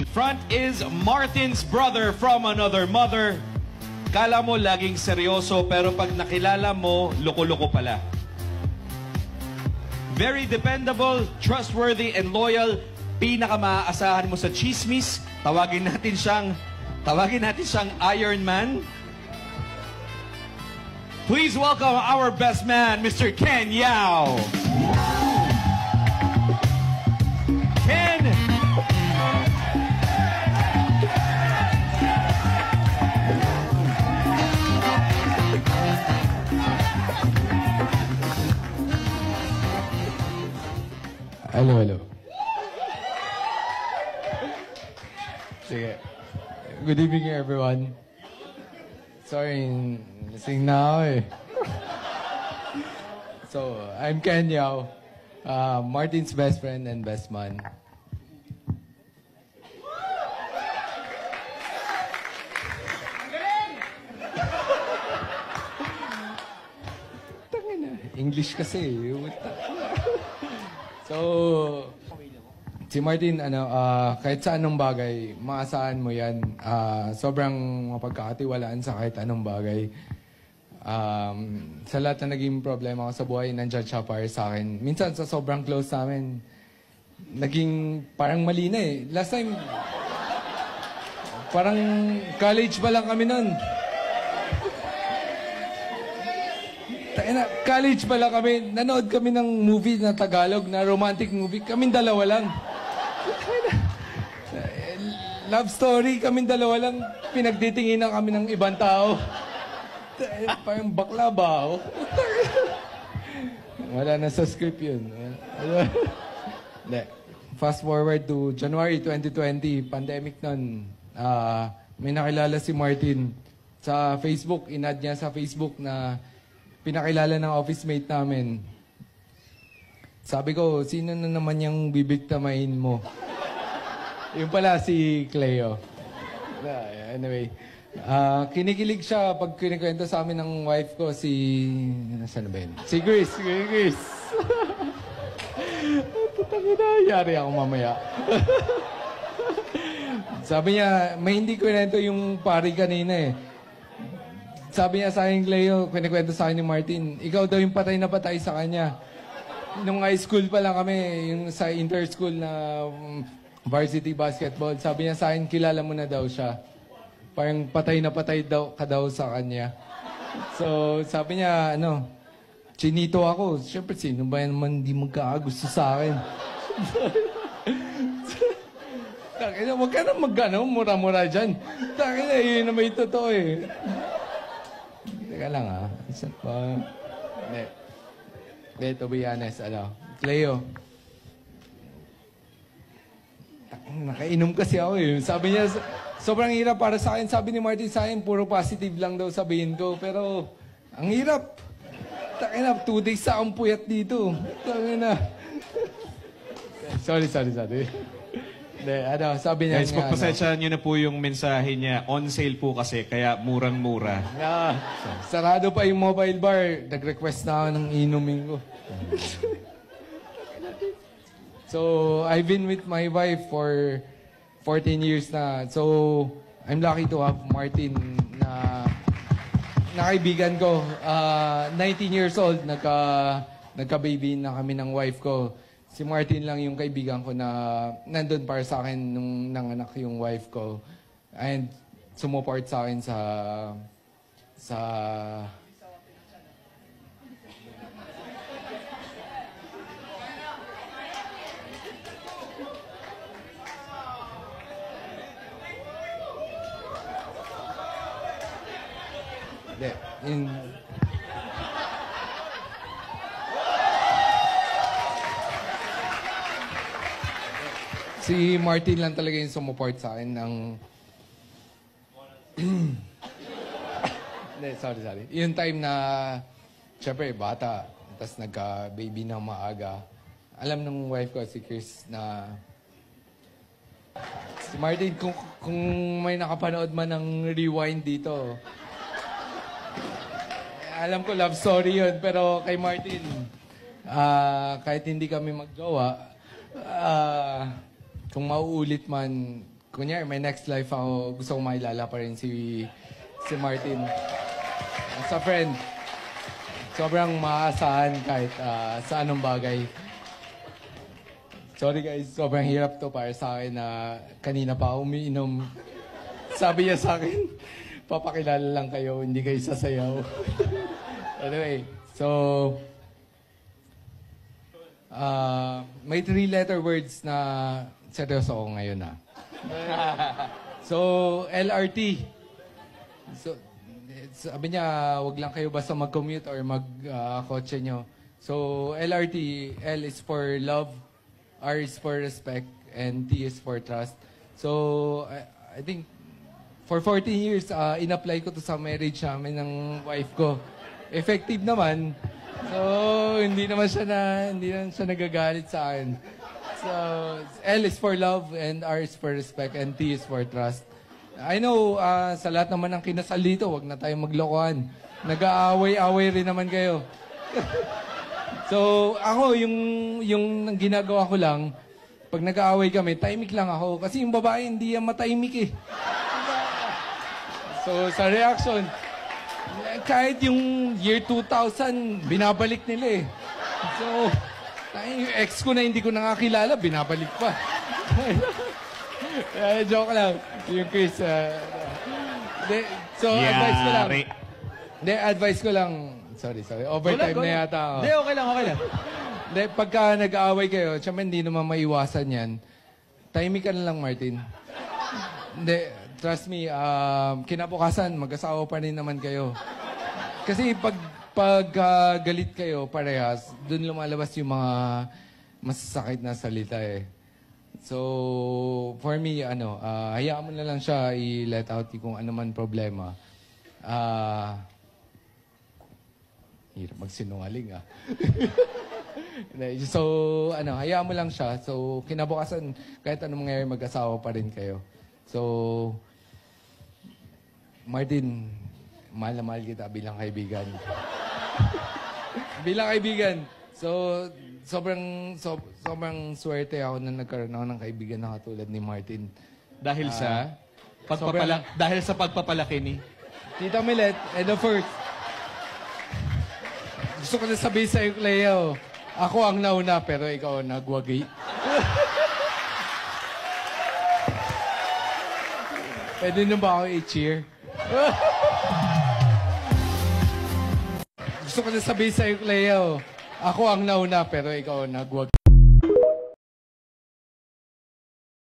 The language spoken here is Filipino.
In front is Martin's brother from another mother. Kala mo laging seryoso pero pag nakilala mo, loko-loko pala. Very dependable, trustworthy, and loyal. Pinaka-maaasahan mo sa chismis. Tawagin natin siyang Iron Man. Please welcome our best man, Mr. Ken Yao. Ken! Hello. Sige. Good evening, everyone. Sorry, lasing na ako eh. So, I'm Ken Yao, Martin's best friend and best man. Tangina, English kasi. So, si Martin, kahit sa anong bagay, maasahan mo yan. Sobrang mapagkakatiwalaan sa kahit anong bagay. Sa lahat na naging problema ko sa buhay, nandiyan siya para sa akin. Minsan, sa sobrang close namin, naging parang mali na eh. Last time, parang college pa lang kami nun. College pala kami, nanood kami ng movie na Tagalog, na romantic movie. Kaming dalawa lang. Love story, kaming dalawa lang. Pinagtitinginan kami ng ibang tao. Parang bakla ba ako? Wala na sa script yun. Fast forward to January 2020, pandemic nun. May nakilala si Martin sa Facebook. Inad niya sa Facebook na pinakilala ng office mate namin. Sabi ko, sino na naman yung bibigtamain mo? Yung pala si Cleo. Anyway, kinikilig siya pag kinikwento sa amin ng wife ko, nasaan na ba yun? Si Chris. Tutangin na, yari ako mamaya. Sabi niya, may hindi kwento yung pari kanina eh. Sabi niya sa akin, Cleo, kinikwento sa akin ni Martin, ikaw daw yung patay na patay sa kanya. Nung high school pa lang kami, yung sa inter-school na varsity basketball, sabi niya sa akin, kilala mo na daw siya. Parang patay na patay daw ka daw sa kanya. So, sabi niya, chinito ako. Siyempre, sino ba naman hindi magkakagusto sa akin? Huwag ka na mura-mura dyan. Yun na may totoo eh. Teka lang Isa pa. Hindi, to be honest, Cleo. Nakainom kasi ako eh. Sabi niya, sobrang hirap para sa akin. Sabi ni Martin sa akin, puro positive lang daw sabihin ko. Pero, ang hirap. Takina, 2 days sa akong puyat dito. Takina. Sorry. De, sabi niya guys, pagpasensyahan nyo na po yung mensahe niya. On sale po kasi, kaya murang-mura. Sarado pa yung mobile bar. Nag-request na ako ng inumin ko. So, I've been with my wife for 14 years na. So, I'm lucky to have Martin na kaibigan ko. 19 years old, nagka-baby na kami ng wife ko. Si Martin lang yung kaibigan ko na nandun para sa akin nung nanganak yung wife ko. And sumuport sa akin sa si Martin lang talaga yung sumuport sa akin ng sorry. Yung time na, syempre, bata, tapos nagka-baby na maaga. Alam ng wife ko, si Chris, na si Martin, kung may nakapanood man ng rewind dito, alam ko love story yun, pero kay Martin, kahit hindi kami magjowa, kung mauulit man, kunyari, my next life ako, gusto kong makilala pa rin si Martin. As a friend, sobrang maaasahan kahit sa anong bagay. Sorry guys, sobrang hirap to para sa akin na kanina pa ako umiinom. Sabi niya sa akin, papakilala lang kayo, hindi kayo sasayaw. Anyway, so, may 3-letter words na seryoso ako ngayon na. So, LRT. So, sabi niya, wag lang kayo basta mag-commute or mag-kotse nyo. So, LRT, L is for love, R is for respect, and T is for trust. So, I think, for 14 years, in-apply ko to sa marriage namin ng wife ko. Effective naman. So, hindi naman siya nagagalit sa akin. So, L is for love, and R is for respect, and T is for trust. I know, sa lahat naman ng kinasal dito, wag na tayong maglokohan. Nag-aaway-away rin naman kayo. So, ako, yung ginagawa ko lang, pag nag-aaway kami, tahimik lang ako. Kasi yung babae, hindi yan matahimik eh. So, sa reaction, kahit yung year 2000, binabalik nila eh. So, yung ex ko na hindi ko nakakilala, binabalik pa. Joke lang. Yung Chris, so, advice ko lang. Advice ko lang. Sorry. Overtime na yata ako. Hindi, okay lang. Hindi, pagka nag-aaway kayo, tsaka hindi naman maiwasan yan, tahimik ka na lang, Martin. Hindi, trust me, kinabukasan, mag-asawa pa rin naman kayo. Kasi pag galit kayo, parehas, dun lumalabas yung mga masasakit na salita eh. So, for me, hayaan mo na lang siya i-let out kung ano man problema. Hirap magsinungaling So, hayaan mo lang siya. So, kinabukasan, kahit anong mangyayari, mag-asawa pa rin kayo. So, Martin, mahal na mahal kita bilang kaibigan. Bilang kaibigan. So, sobrang swerte ako na nagkaroon ako ng kaibigan na katulad ni Martin. Dahil sa pagpapalaki ni Tita Milet, and the first, gusto ko na sabihin sa'yo, Cleo, ako ang nauna, pero ikaw ang nagwagi. Pwede na ba ako i-cheer? Gusto ko na sabihin sa'yo, Cleo, ako ang nauna, pero ikaw ang nagwagi.